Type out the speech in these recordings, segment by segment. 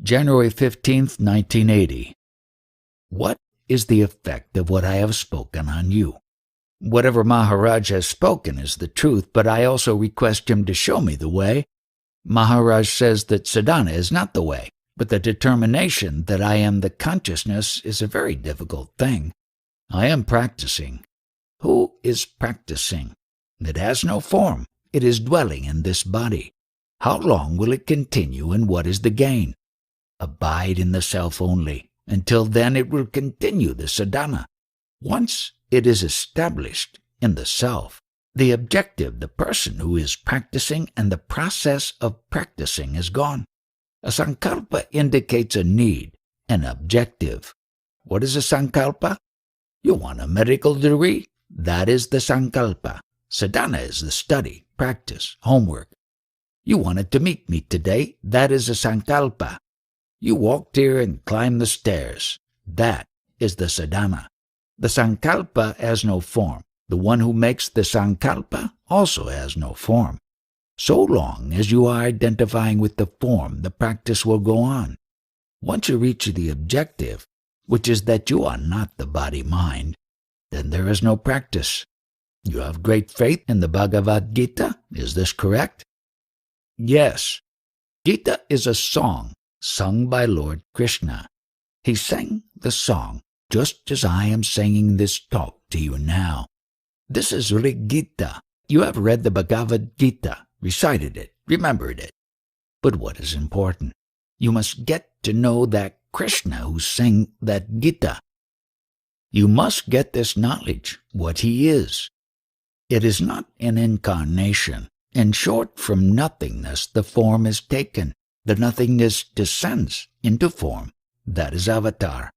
January 15th, 1980. What is the effect of what I have spoken on you? Whatever Maharaj has spoken is the truth, but I also request him to show me the way. Maharaj says that sadhana is not the way, but the determination that I am the consciousness is a very difficult thing. I am practicing. Who is practicing? It has no form. It is dwelling in this body. How long will it continue, and what is the gain? Abide in the self only. Until then it will continue the sadhana. Once it is established in the self, the objective, the person who is practicing, and the process of practicing is gone. A sankalpa indicates a need, an objective. What is a sankalpa? You want a medical degree? That is the sankalpa. Sadhana is the study, practice, homework. You wanted to meet me today? That is a sankalpa. You walked here and climbed the stairs. That is the sadhana. The sankalpa has no form. The one who makes the sankalpa also has no form. So long as you are identifying with the form, the practice will go on. Once you reach the objective, which is that you are not the body-mind, then there is no practice. You have great faith in the Bhagavad Gita, is this correct? Yes. Gita is a song sung by Lord Krishna. He sang the song just as I am singing this talk to you now. This is Rig Gita. You have read the Bhagavad Gita, recited it, remembered it. But what is important? You must get to know that Krishna who sang that Gita. You must get this knowledge, what he is. It is not an incarnation. In short, from nothingness the form is taken. The nothingness descends into form. That is avatar.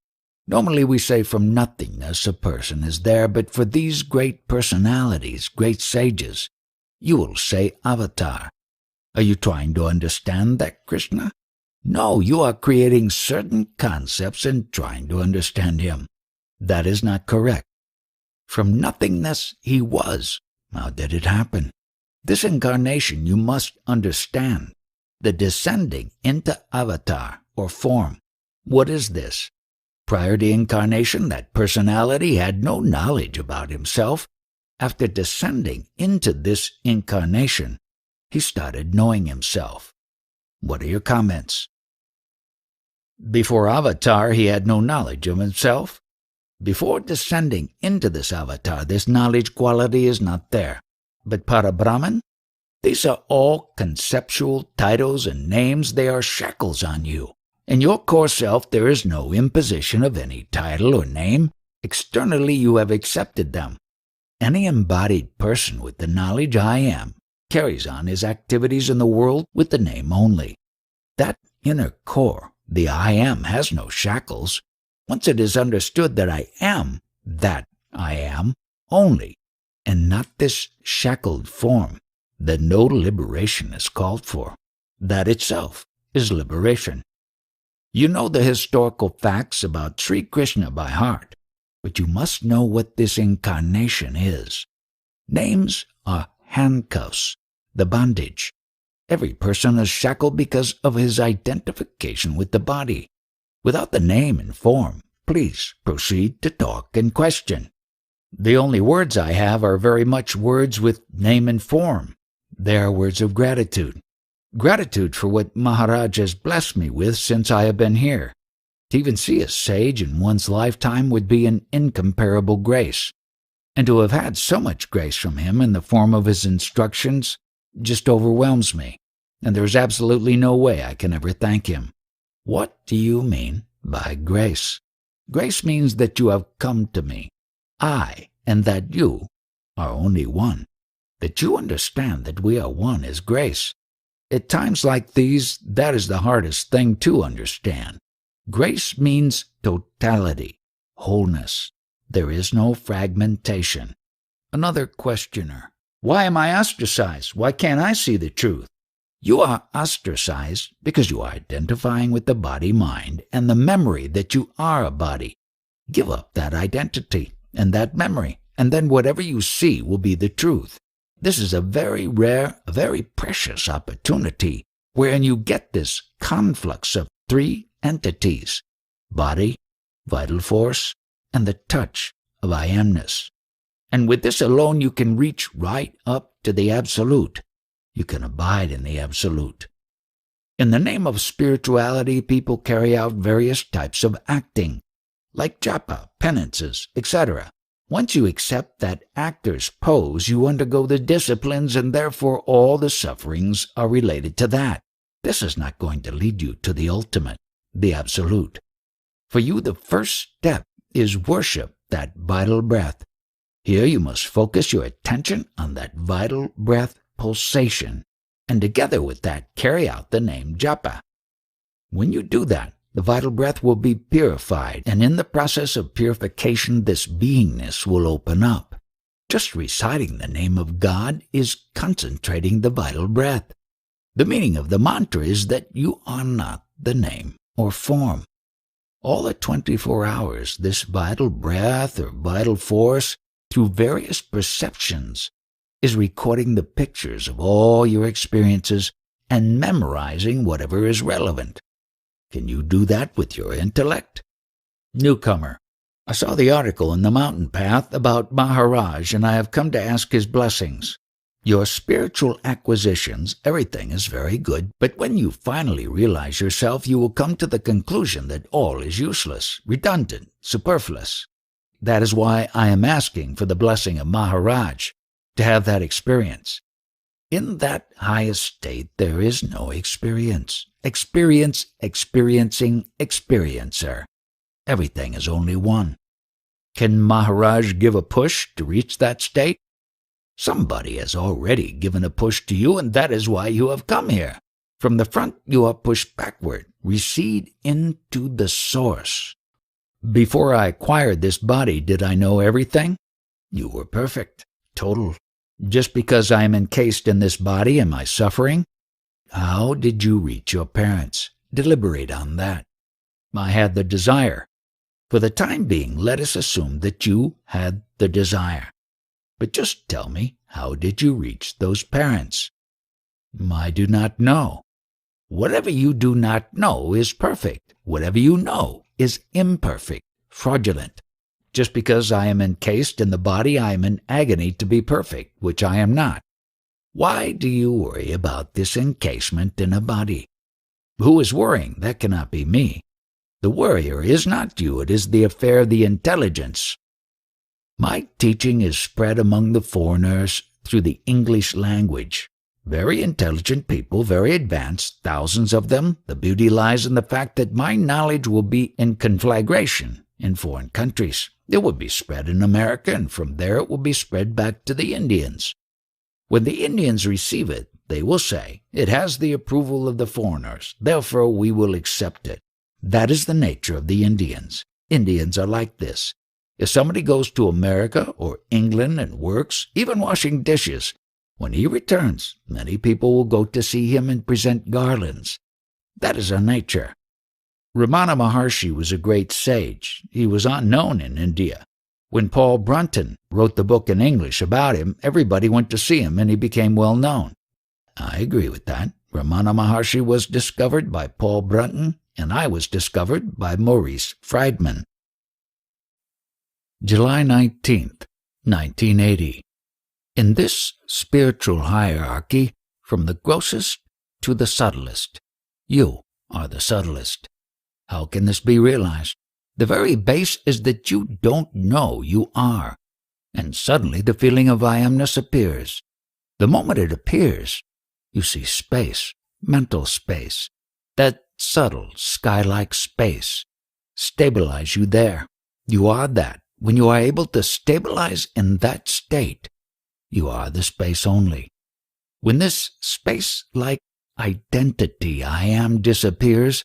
Normally we say from nothingness a person is there, but for these great personalities, great sages, you will say avatar. Are you trying to understand that, Krishna? No, you are creating certain concepts and trying to understand him. That is not correct. From nothingness he was. How did it happen? This incarnation you must understand. The descending into avatar or form. What is this? Prior to incarnation, that personality had no knowledge about himself. After descending into this incarnation, he started knowing himself. What are your comments? Before avatar, he had no knowledge of himself. Before descending into this avatar, this knowledge quality is not there. But Parabrahman? These are all conceptual titles and names. They are shackles on you. In your core self, there is no imposition of any title or name. Externally, you have accepted them. Any embodied person with the knowledge I am carries on his activities in the world with the name only. That inner core, the I am, has no shackles. Once it is understood that I am that I am only, and not this shackled form, then no liberation is called for. That itself is liberation. You know the historical facts about Sri Krishna by heart, but you must know what this incarnation is. Names are handcuffs, the bondage. Every person is shackled because of his identification with the body. Without the name and form, please proceed to talk and question. The only words I have are very much words with name and form. They are words of gratitude. Gratitude for what Maharaj has blessed me with since I have been here. To even see a sage in one's lifetime would be an incomparable grace. And to have had so much grace from him in the form of his instructions just overwhelms me. And there is absolutely no way I can ever thank him. What do you mean by grace? Grace means that you have come to me. I and that you are only one. That you understand that we are one is grace. At times like these, that is the hardest thing to understand. Grace means totality, wholeness. There is no fragmentation. Another questioner. Why am I ostracized? Why can't I see the truth? You are ostracized because you are identifying with the body-mind and the memory that you are a body. Give up that identity and that memory, and then whatever you see will be the truth. This is a very rare, a very precious opportunity wherein you get this conflux of three entities: body, vital force, and the touch of I amness. And with this alone you can reach right up to the Absolute. You can abide in the Absolute. In the name of spirituality, people carry out various types of acting, like japa, penances, etc. Once you accept that actor's pose, you undergo the disciplines, and therefore all the sufferings are related to that. This is not going to lead you to the ultimate, the Absolute. For you, the first step is worship, that vital breath. Here you must focus your attention on that vital breath pulsation, and together with that, carry out the name japa. When you do that, the vital breath will be purified, and in the process of purification, this beingness will open up. Just reciting the name of God is concentrating the vital breath. The meaning of the mantra is that you are not the name or form. All the 24 hours, this vital breath or vital force, through various perceptions, is recording the pictures of all your experiences and memorizing whatever is relevant. Can you do that with your intellect? Newcomer: I saw the article in the Mountain Path about Maharaj, and I have come to ask his blessings. Your spiritual acquisitions, everything is very good, but when you finally realize yourself, you will come to the conclusion that all is useless, redundant, superfluous. That is why I am asking for the blessing of Maharaj, to have that experience. In that highest state, there is no experience. Experience, experiencing, experiencer. Everything is only one. Can Maharaj give a push to reach that state? Somebody has already given a push to you, and that is why you have come here. From the front, you are pushed backward, recede into the source. Before I acquired this body, did I know everything? You were perfect, total. Just because I am encased in this body, am I suffering? How did you reach your parents? Deliberate on that. I had the desire. For the time being, let us assume that you had the desire. But just tell me, how did you reach those parents? I do not know. Whatever you do not know is perfect. Whatever you know is imperfect, fraudulent. Just because I am encased in the body, I am in agony to be perfect, which I am not. Why do you worry about this encasement in a body? Who is worrying? That cannot be me. The worrier is not you, it is the affair of the intelligence. My teaching is spread among the foreigners through the English language. Very intelligent people, very advanced, thousands of them. The beauty lies in the fact that my knowledge will be in conflagration in foreign countries. It will be spread in America, and from there it will be spread back to the Indians. When the Indians receive it, they will say, it has the approval of the foreigners, therefore we will accept it. That is the nature of the Indians. Indians are like this. If somebody goes to America or England and works, even washing dishes, when he returns, many people will go to see him and present garlands. That is our nature. Ramana Maharshi was a great sage. He was unknown in India. When Paul Brunton wrote the book in English about him, everybody went to see him and he became well known. I agree with that. Ramana Maharshi was discovered by Paul Brunton, and I was discovered by Maurice Friedman. July 19th, 1980. In this spiritual hierarchy, from the grossest to the subtlest, you are the subtlest. How can this be realized? The very base is that you don't know you are, and suddenly the feeling of I amness appears. The moment it appears, you see space, mental space, that subtle, sky-like space. Stabilize you there. You are that. When you are able to stabilize in that state, you are the space only. When this space-like identity I am disappears,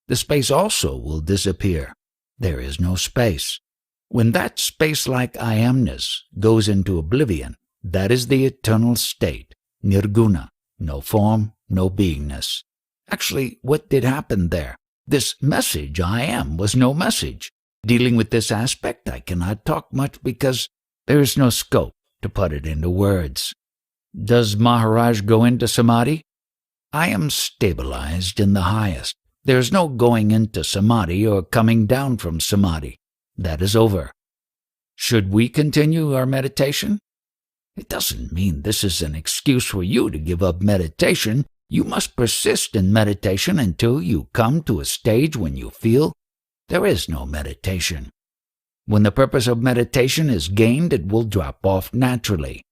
the space also will disappear. There is no space. When that space-like I amness goes into oblivion, that is the eternal state, nirguna, no form, no beingness. Actually, what did happen there? This message I am was no message. Dealing with this aspect, I cannot talk much because there is no scope to put it into words. Does Maharaj go into samadhi? I am stabilized in the highest. There is no going into samadhi or coming down from samadhi. That is over. Should we continue our meditation? It doesn't mean this is an excuse for you to give up meditation. You must persist in meditation until you come to a stage when you feel there is no meditation. When the purpose of meditation is gained, it will drop off naturally.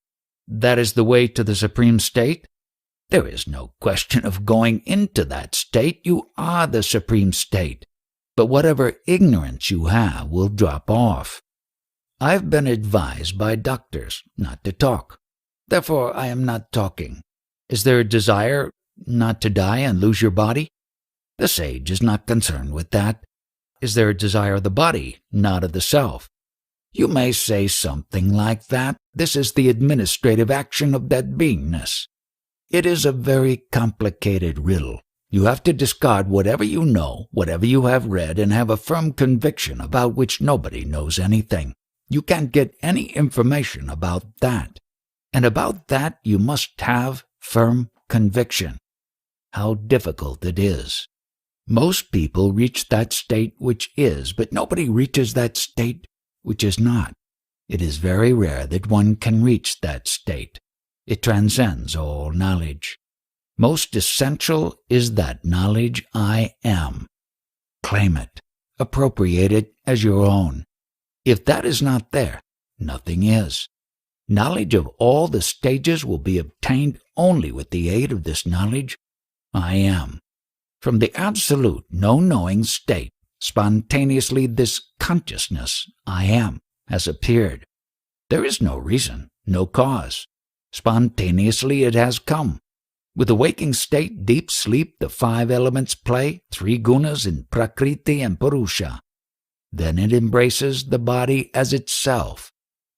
That is the way to the supreme state. There is no question of going into that state. You are the supreme state. But whatever ignorance you have will drop off. I've been advised by doctors not to talk. Therefore, I am not talking. Is there a desire not to die and lose your body? The sage is not concerned with that. Is there a desire of the body, not of the self? You may say something like that. This is the administrative action of that beingness. It is a very complicated riddle. You have to discard whatever you know, whatever you have read, and have a firm conviction about which nobody knows anything. You can't get any information about that. And about that you must have firm conviction. How difficult it is. Most people reach that state which is, but nobody reaches that state which is not. It is very rare that one can reach that state. It transcends all knowledge. Most essential is that knowledge I am. Claim it. Appropriate it as your own. If that is not there, nothing is. Knowledge of all the stages will be obtained only with the aid of this knowledge I am. From the absolute no-knowing state, spontaneously this consciousness I am has appeared. There is no reason, no cause. Spontaneously it has come. With the waking state, deep sleep, the 5 elements play, 3 gunas in Prakriti and Purusha. Then it embraces the body as itself,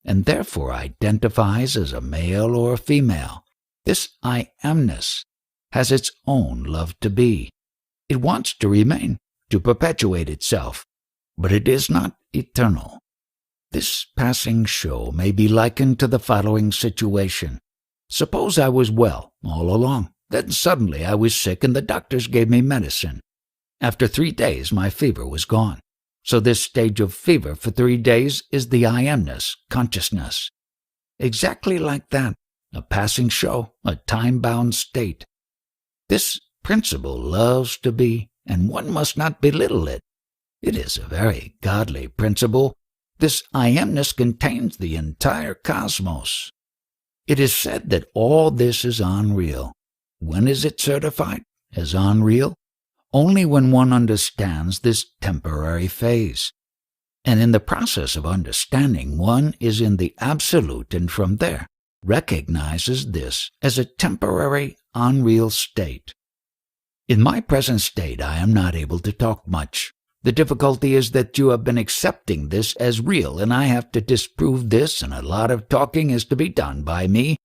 and therefore identifies as a male or a female. This I amness has its own love to be. It wants to remain, to perpetuate itself, but it is not eternal. This passing show may be likened to the following situation. Suppose I was well all along. Then suddenly I was sick and the doctors gave me medicine. After 3 days my fever was gone. So this stage of fever for 3 days is the I amness, consciousness. Exactly like that, a passing show, a time-bound state. This principle loves to be, and one must not belittle it. It is a very godly principle. This I amness contains the entire cosmos. It is said that all this is unreal. When is it certified as unreal? Only when one understands this temporary phase. And in the process of understanding, one is in the absolute and from there recognizes this as a temporary, unreal state. In my present state, I am not able to talk much. The difficulty is that you have been accepting this as real, and I have to disprove this, and a lot of talking is to be done by me,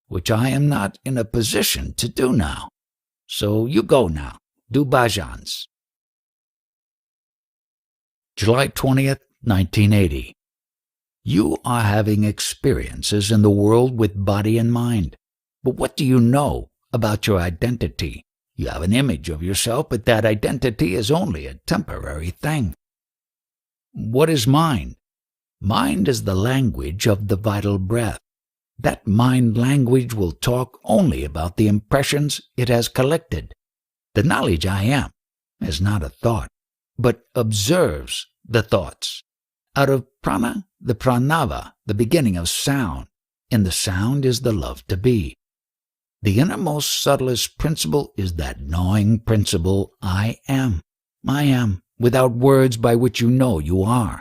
which I am not in a position to do now. So you go now. Do bhajans. July 20th, 1980. You are having experiences in the world with body and mind. But what do you know about your identity? You have an image of yourself, but that identity is only a temporary thing. What is mind? Mind is the language of the vital breath. That mind language will talk only about the impressions it has collected. The knowledge I am is not a thought, but observes the thoughts. Out of prana, the pranava, the beginning of sound. In the sound is the love to be. The innermost, subtlest principle is that knowing principle I am. I am, without words by which you know you are.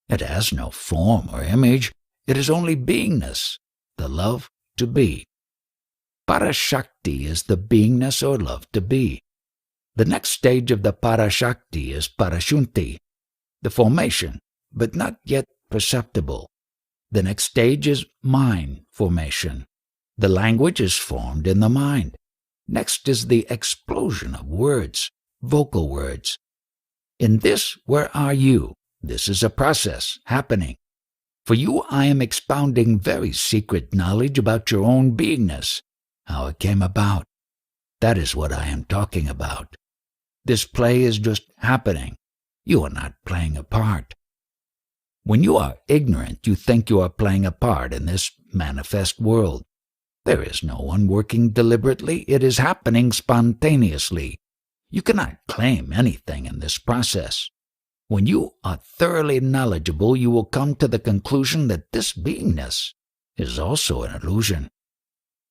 It has no form or image. It is only beingness, the love to be. Parashakti is the beingness or love to be. The next stage of the Parashakti is Parashunti, the formation, but not yet perceptible. The next stage is mind formation. The language is formed in the mind. Next is the explosion of words, vocal words. In this, where are you? This is a process happening. For you I am expounding very secret knowledge about your own beingness, how it came about. That is what I am talking about. This play is just happening. You are not playing a part. When you are ignorant, you think you are playing a part in this manifest world. There is no one working deliberately. It is happening spontaneously. You cannot claim anything in this process. When you are thoroughly knowledgeable, you will come to the conclusion that this beingness is also an illusion.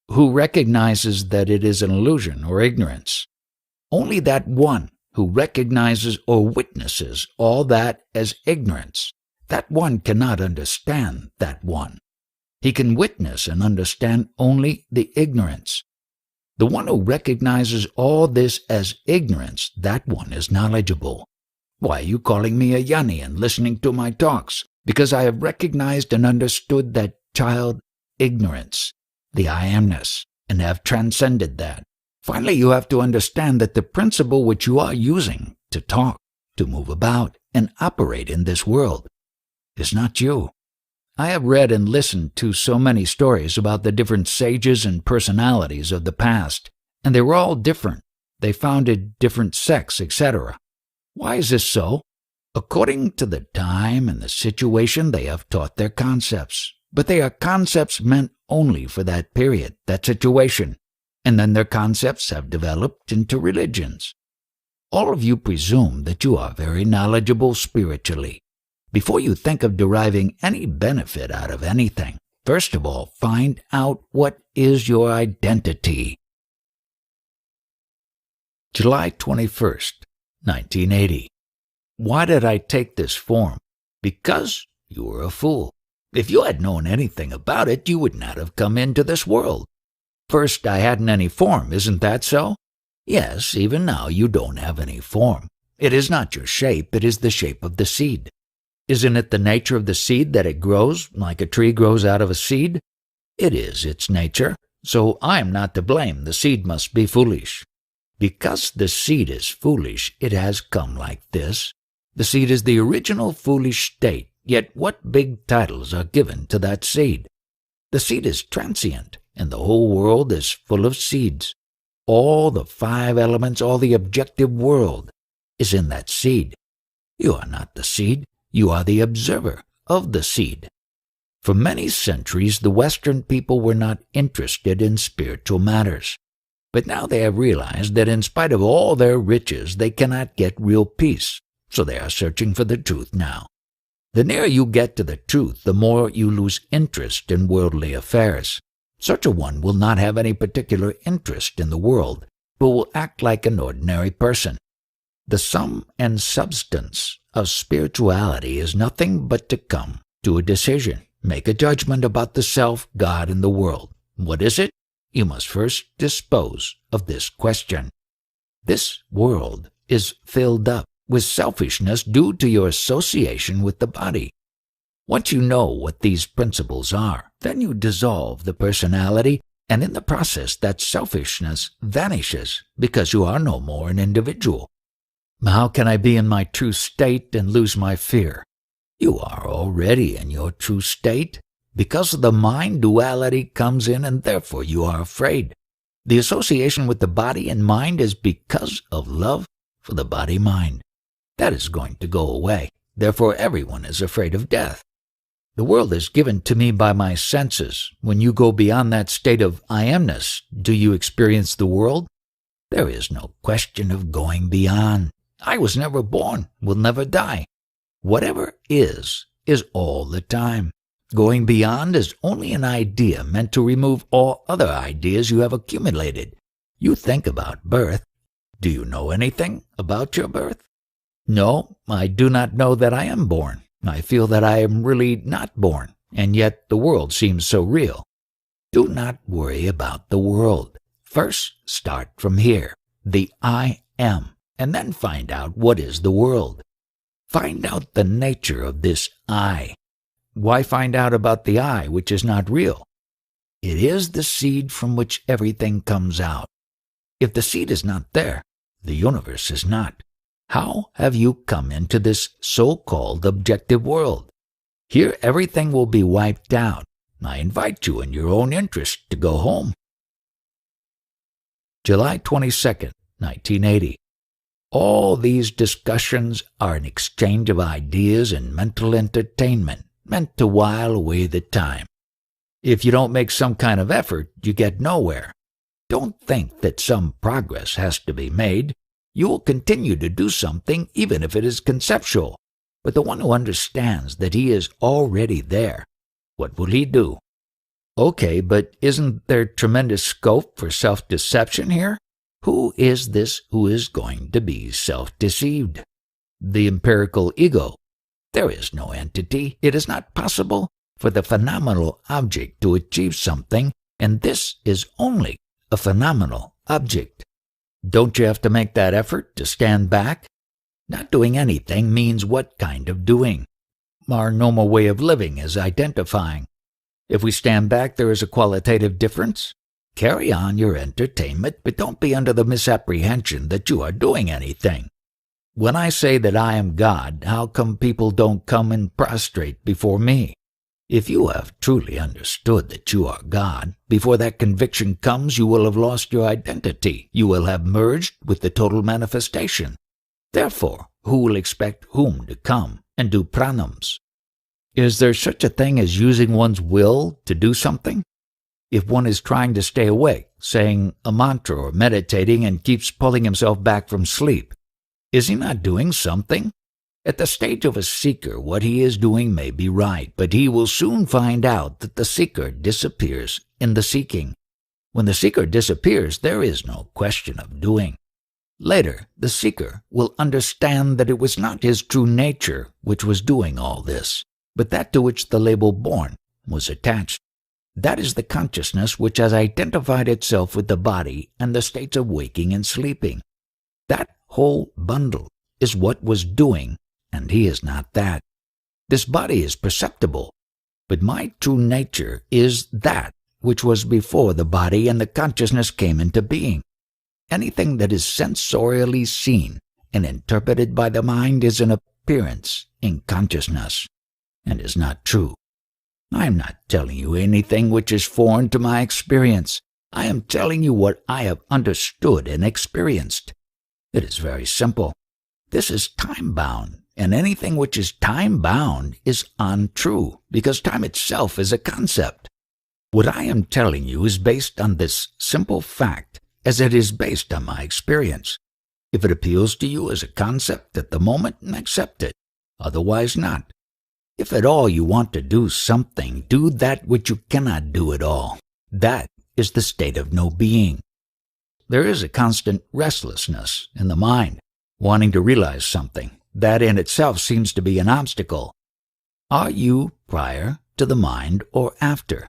Who recognizes that it is an illusion or ignorance? Only that one who recognizes or witnesses all that as ignorance. That one cannot understand that one. He can witness and understand only the ignorance. The one who recognizes all this as ignorance, that one is knowledgeable. Why are you calling me a Yanni and listening to my talks? Because I have recognized and understood that child ignorance, the I amness, and have transcended that. Finally, you have to understand that the principle which you are using to talk, to move about, and operate in this world is not you. I have read and listened to so many stories about the different sages and personalities of the past, and they were all different. They founded different sects, etc. Why is this so? According to the time and the situation, they have taught their concepts, but they are concepts meant only for that period, that situation, and then their concepts have developed into religions. All of you presume that you are very knowledgeable spiritually. Before you think of deriving any benefit out of anything, first of all, find out what is your identity. July 21st, 1980. Why did I take this form? Because you were a fool. If you had known anything about it, you would not have come into this world. First, I hadn't any form, isn't that so? Yes, even now you don't have any form. It is not your shape, it is the shape of the seed. Isn't it the nature of the seed that it grows, like a tree grows out of a seed? It is its nature, so I am not to blame. The seed must be foolish. Because the seed is foolish, it has come like this. The seed is the original foolish state, yet what big titles are given to that seed? The seed is transient, and the whole world is full of seeds. All the 5 elements, all the objective world is in that seed. You are not the seed. You are the observer of the seed. For many centuries, the Western people were not interested in spiritual matters. But now they have realized that in spite of all their riches, they cannot get real peace. So they are searching for the truth now. The nearer you get to the truth, the more you lose interest in worldly affairs. Such a one will not have any particular interest in the world, but will act like an ordinary person. The sum and substance of spirituality is nothing but to come to a decision, make a judgment about the self, God, and the world. What is it? You must first dispose of this question. This world is filled up with selfishness due to your association with the body. Once you know what these principles are, then you dissolve the personality, and in the process that selfishness vanishes because you are no more an individual. How can I be in my true state and lose my fear? You are already in your true state. Because of the mind, duality comes in, and therefore you are afraid. The association with the body and mind is because of love for the body-mind. That is going to go away. Therefore everyone is afraid of death. The world is given to me by my senses. When you go beyond that state of I amness, do you experience the world? There is no question of going beyond. I was never born, will never die. Whatever is all the time. Going beyond is only an idea meant to remove all other ideas you have accumulated. You think about birth. Do you know anything about your birth? No, I do not know that I am born. I feel that I am really not born, and yet the world seems so real. Do not worry about the world. First, start from here, the I am, and then find out what is the world. Find out the nature of this I. Why find out about the I, which is not real? It is the seed from which everything comes out. If the seed is not there, the universe is not. How have you come into this so-called objective world? Here everything will be wiped out. I invite you in your own interest to go home. July 22nd, 1980. All these discussions are an exchange of ideas and mental entertainment meant to while away the time. If you don't make some kind of effort, you get nowhere. Don't think that some progress has to be made. You will continue to do something even if it is conceptual. But the one who understands that he is already there, what will he do? Okay, but isn't there tremendous scope for self-deception here? Who is this who is going to be self-deceived? The empirical ego. There is no entity. It is not possible for the phenomenal object to achieve something, and this is only a phenomenal object. Don't you have to make that effort to stand back? Not doing anything means what kind of doing? Our normal way of living is identifying. If we stand back, there is a qualitative difference. Carry on your entertainment, but don't be under the misapprehension that you are doing anything. When I say that I am God, how come people don't come and prostrate before me? If you have truly understood that you are God, before that conviction comes, you will have lost your identity. You will have merged with the total manifestation. Therefore, who will expect whom to come and do pranams? Is there such a thing as using one's will to do something? If one is trying to stay awake, saying a mantra or meditating and keeps pulling himself back from sleep, is he not doing something? At the stage of a seeker, what he is doing may be right, but he will soon find out that the seeker disappears in the seeking. When the seeker disappears, there is no question of doing. Later, the seeker will understand that it was not his true nature which was doing all this, but that to which the label born was attached. That is the consciousness which has identified itself with the body and the states of waking and sleeping. That whole bundle is what was doing, and he is not that. This body is perceptible, but my true nature is that which was before the body and the consciousness came into being. Anything that is sensorially seen and interpreted by the mind is an appearance in consciousness, and is not true. I am not telling you anything which is foreign to my experience. I am telling you what I have understood and experienced. It is very simple. This is time-bound, and anything which is time-bound is untrue, because time itself is a concept. What I am telling you is based on this simple fact, as it is based on my experience. If it appeals to you as a concept at the moment, accept it. Otherwise not. If at all you want to do something, do that which you cannot do at all. That is the state of no being. There is a constant restlessness in the mind, wanting to realize something. That in itself seems to be an obstacle. Are you prior to the mind or after?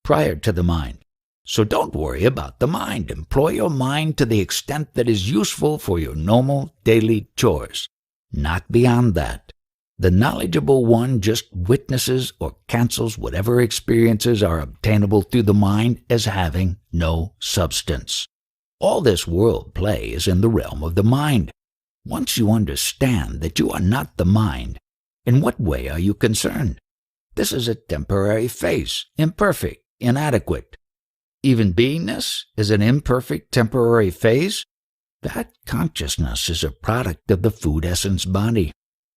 Prior to the mind. So don't worry about the mind. Employ your mind to the extent that is useful for your normal daily chores, not beyond that. The knowledgeable one just witnesses or cancels whatever experiences are obtainable through the mind as having no substance. All this world play is in the realm of the mind. Once you understand that you are not the mind, in what way are you concerned? This is a temporary phase, imperfect, inadequate. Even beingness is an imperfect temporary phase. That consciousness is a product of the food essence body.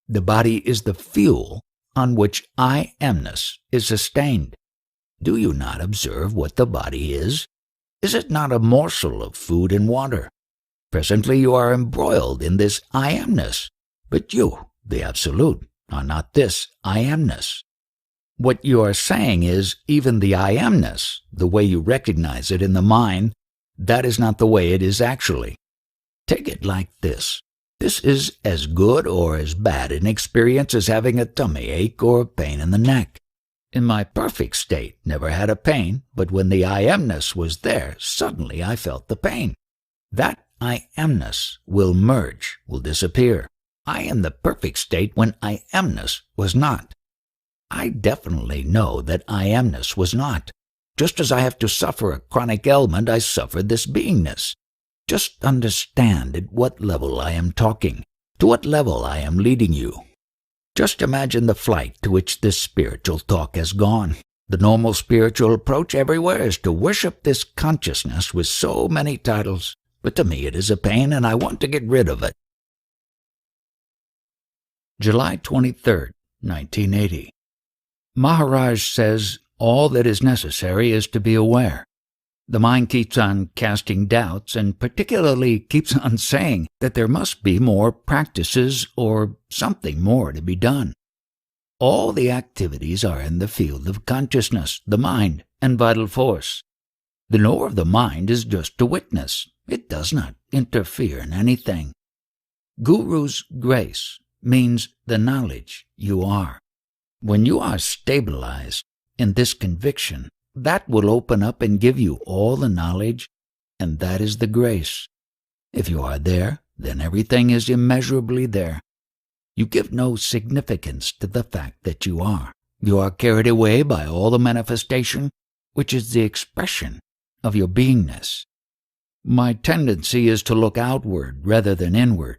The body is the fuel on which I amness is sustained. Do you not observe what the body is? Is it not a morsel of food and water? Presently you are embroiled in this I amness, but you, the Absolute, are not this I amness. What you are saying is even the I amness, the way you recognize it in the mind, that is not the way it is actually. Take it like this. This is as good or as bad an experience as having a tummy ache or a pain in the neck. In my perfect state, never had a pain, but when the I amness was there, suddenly I felt the pain. That I amness will merge, will disappear. I am the perfect state when I amness was not. I definitely know that I amness was not. Just as I have to suffer a chronic ailment, I suffer this beingness. Just understand at what level I am talking, to what level I am leading you. Just imagine the flight to which this spiritual talk has gone. The normal spiritual approach everywhere is to worship this consciousness with so many titles, but to me it is a pain and I want to get rid of it. July 23rd, 1980. Maharaj says all that is necessary is to be aware. The mind keeps on casting doubts and particularly keeps on saying that there must be more practices or something more to be done. All the activities are in the field of consciousness, the mind, and vital force. The knower of the mind is just a witness. It does not interfere in anything. Guru's grace means the knowledge you are. When you are stabilized in this conviction, that will open up and give you all the knowledge, and that is the grace. If you are there, then everything is immeasurably there. You give no significance to the fact that you are. You are carried away by all the manifestation, which is the expression of your beingness. My tendency is to look outward rather than inward.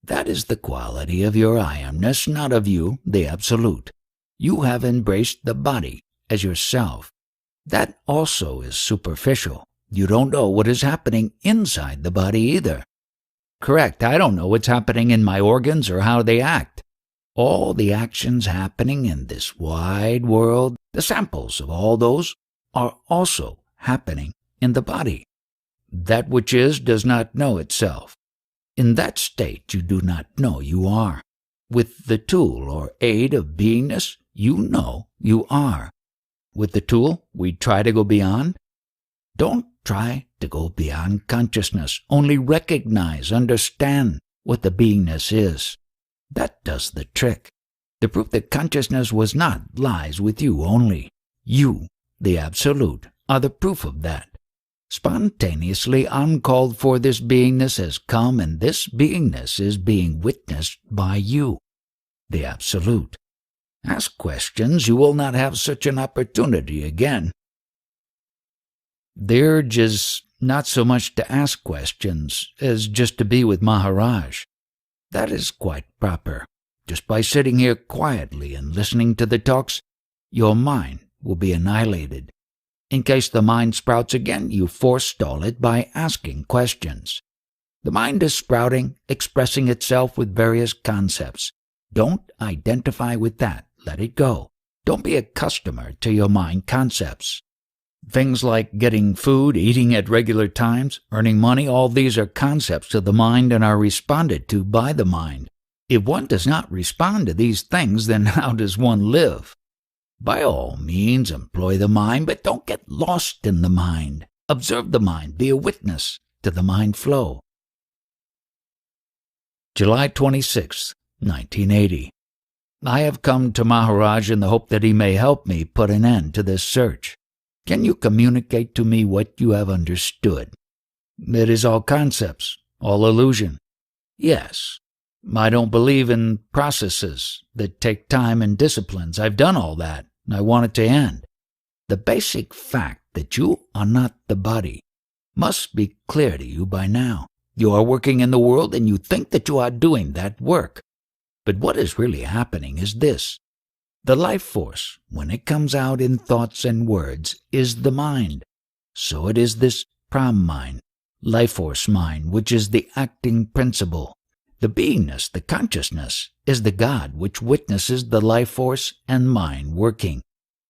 That is the quality of your I amness, not of you, the Absolute. You have embraced the body as yourself. That also is superficial. You don't know what is happening inside the body either. Correct, I don't know what's happening in my organs or how they act. All the actions happening in this wide world, the samples of all those, are also happening in the body. That which is does not know itself. In that state you do not know you are. With the tool or aid of beingness, you know you are. With the tool, we try to go beyond. Don't try to go beyond consciousness. Only recognize, understand what the beingness is. That does the trick. The proof that consciousness was not lies with you only. You, the Absolute, are the proof of that. Spontaneously uncalled for, this beingness has come, and this beingness is being witnessed by you, the Absolute. Ask questions, you will not have such an opportunity again. The urge is not so much to ask questions as just to be with Maharaj. That is quite proper. Just by sitting here quietly and listening to the talks, your mind will be annihilated. In case the mind sprouts again, you forestall it by asking questions. The mind is sprouting, expressing itself with various concepts. Don't identify with that. Let it go. Don't be a customer to your mind concepts. Things like getting food, eating at regular times, earning money, all these are concepts of the mind and are responded to by the mind. If one does not respond to these things, then how does one live? By all means, employ the mind, but don't get lost in the mind. Observe the mind. Be a witness to the mind flow. July 26, 1980. I have come to Maharaj in the hope that he may help me put an end to this search. Can you communicate to me what you have understood? It is all concepts, all illusion. Yes. I don't believe in processes that take time and disciplines. I've done all that, and I want it to end. The basic fact that you are not the body must be clear to you by now. You are working in the world, and you think that you are doing that work. But what is really happening is this. The life force, when it comes out in thoughts and words, is the mind. So it is this Pram mind, life force mind, which is the acting principle. The beingness, the consciousness, is the God which witnesses the life force and mind working.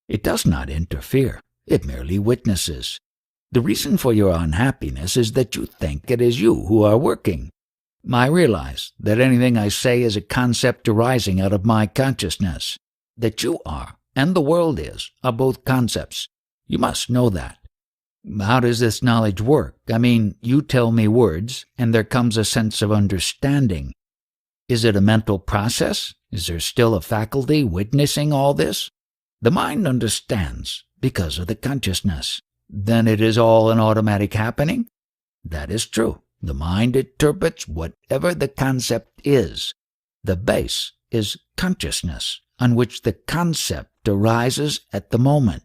It does not interfere. It merely witnesses. The reason for your unhappiness is that you think it is you who are working. I realize that anything I say is a concept arising out of my consciousness. That you are, and the world is, are both concepts. You must know that. How does this knowledge work? I mean, you tell me words, and there comes a sense of understanding. Is it a mental process? Is there still a faculty witnessing all this? The mind understands because of the consciousness. Then it is all an automatic happening? That is true. The mind interprets whatever the concept is. The base is consciousness, on which the concept arises at the moment.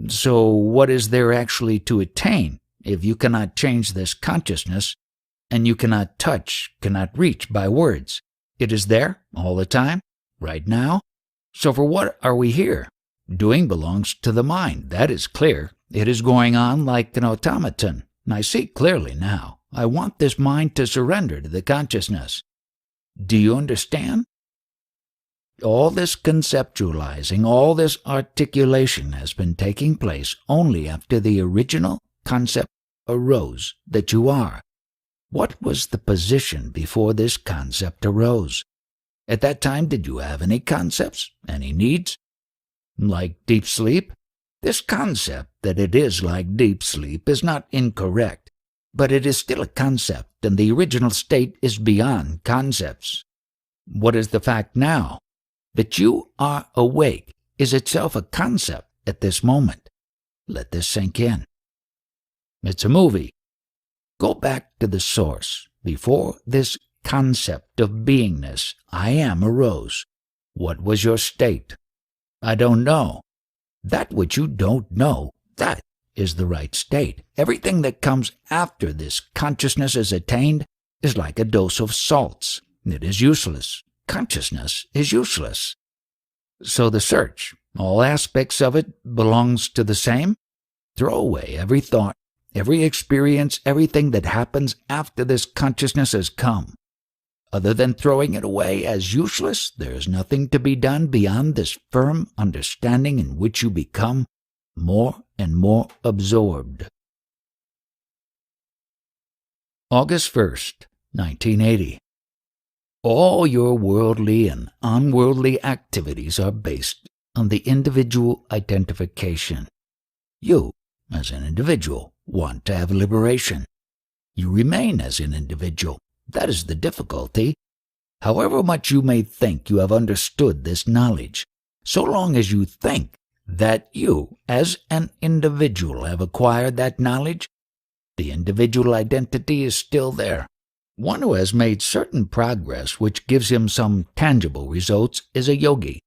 So what is there actually to attain if you cannot change this consciousness, and you cannot touch, cannot reach by words? It is there all the time, right now. So for what are we here? Doing belongs to the mind, that is clear. It is going on like an automaton. I see clearly now. I want this mind to surrender to the consciousness. Do you understand? All this conceptualizing, all this articulation has been taking place only after the original concept arose that you are. What was the position before this concept arose? At that time, did you have any concepts, any needs? Like deep sleep? This concept that it is like deep sleep is not incorrect, but it is still a concept, and the original state is beyond concepts. What is the fact now? That you are awake is itself a concept at this moment. Let this sink in. It's a movie. Go back to the source. Before this concept of beingness, I am, arose. What was your state? I don't know. That which you don't know, that is the right state. Everything that comes after this consciousness is attained is like a dose of salts. It is useless. Consciousness is useless. So the search, all aspects of it, belongs to the same? Throw away every thought, every experience, everything that happens after this consciousness has come. Other than throwing it away as useless, there is nothing to be done beyond this firm understanding in which you become more and more absorbed. August 1st, 1980. All your worldly and unworldly activities are based on the individual identification. You, as an individual, want to have liberation. You remain as an individual. That is the difficulty. However much you may think you have understood this knowledge, so long as you think that you, as an individual, have acquired that knowledge, the individual identity is still there. One who has made certain progress which gives him some tangible results is a yogi.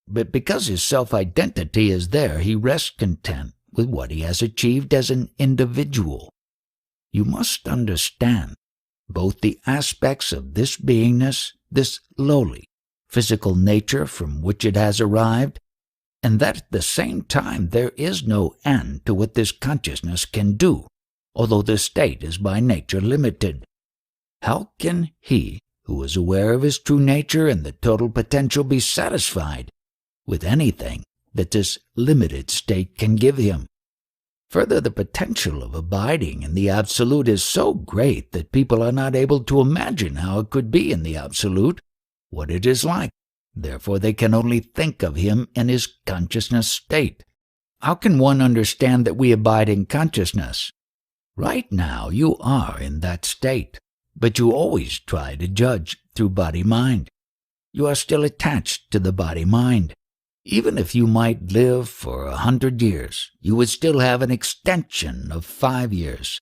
But because his self-identity is there, he rests content with what he has achieved as an individual. You must understand both the aspects of this beingness, this lowly, physical nature from which it has arrived, and that at the same time there is no end to what this consciousness can do, although the state is by nature limited. How can he, who is aware of his true nature and the total potential, be satisfied with anything that this limited state can give him? Further, the potential of abiding in the Absolute is so great that people are not able to imagine how it could be in the Absolute, what it is like. Therefore, they can only think of him in his consciousness state. How can one understand that we abide in consciousness? Right now, you are in that state, but you always try to judge through body-mind. You are still attached to the body-mind. Even if you might live for 100 years, you would still have an extension of 5 years.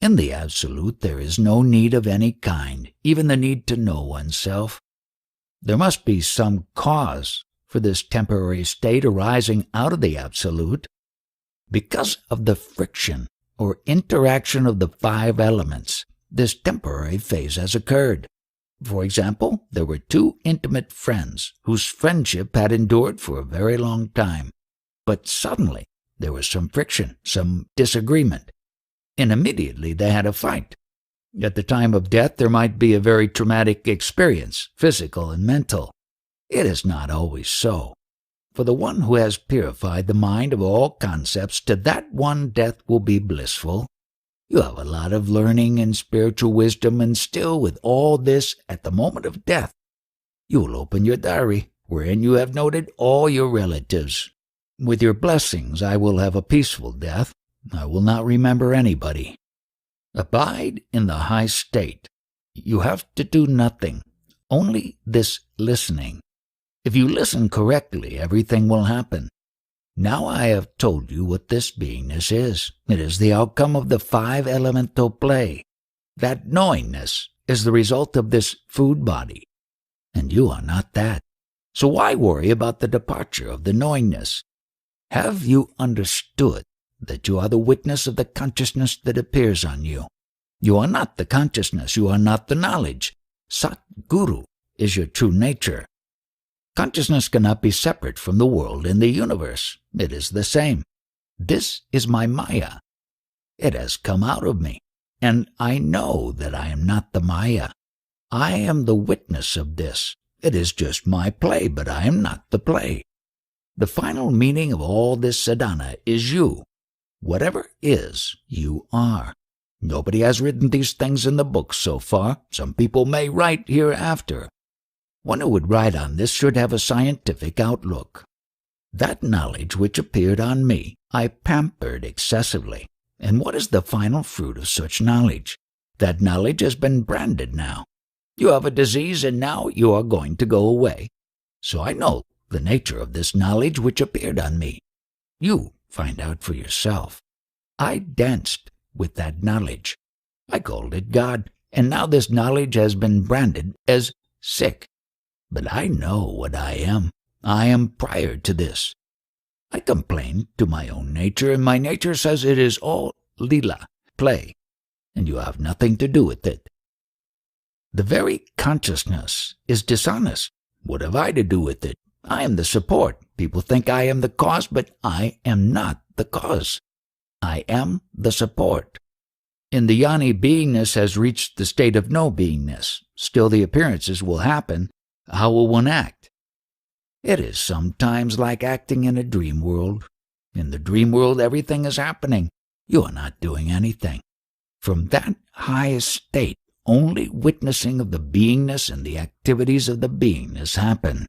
In the Absolute, there is no need of any kind, even the need to know oneself. There must be some cause for this temporary state arising out of the Absolute. Because of the friction or interaction of the 5 elements, this temporary phase has occurred. For example, there were 2 intimate friends whose friendship had endured for a very long time. But suddenly, there was some friction, some disagreement, and immediately they had a fight. At the time of death, there might be a very traumatic experience, physical and mental. It is not always so. For the one who has purified the mind of all concepts, to that one death will be blissful. You have a lot of learning and spiritual wisdom, and still with all this, at the moment of death, you will open your diary, wherein you have noted all your relatives. With your blessings, I will have a peaceful death. I will not remember anybody. Abide in the high state. You have to do nothing, only this listening. If you listen correctly, everything will happen. Now I have told you what this beingness is. It is the outcome of the 5 elemental play. That knowingness is the result of this food body, and you are not that. So why worry about the departure of the knowingness? Have you understood that you are the witness of the consciousness that appears on you? You are not the consciousness. You are not the knowledge. Sat Guru is your true nature. Consciousness cannot be separate from the world and the universe. It is the same. This is my Maya. It has come out of me, and I know that I am not the Maya. I am the witness of this, It is just my play, but I am not the play. The final meaning of all this sadhana is you. Whatever is, you are. Nobody has written these things in the books so far. Some people may write hereafter. One who would write on this should have a scientific outlook. That knowledge which appeared on me, I pampered excessively. And what is the final fruit of such knowledge? That knowledge has been branded now. You have a disease, and now you are going to go away. So I know the nature of this knowledge which appeared on me. You find out for yourself. I danced with that knowledge. I called it God, and now this knowledge has been branded as sick. But I know what I am. I am prior to this. I complain to my own nature, and my nature says it is all lila, play, and you have nothing to do with it. The very consciousness is dishonest. What have I to do with it? I am the support. People think I am the cause, but I am not the cause. I am the support. In the yoni, beingness has reached the state of no beingness. Still the appearances will happen. How will one act? It is sometimes like acting in a dream world. In the dream world, everything is happening. You are not doing anything. From that highest state, only witnessing of the beingness and the activities of the beingness happen.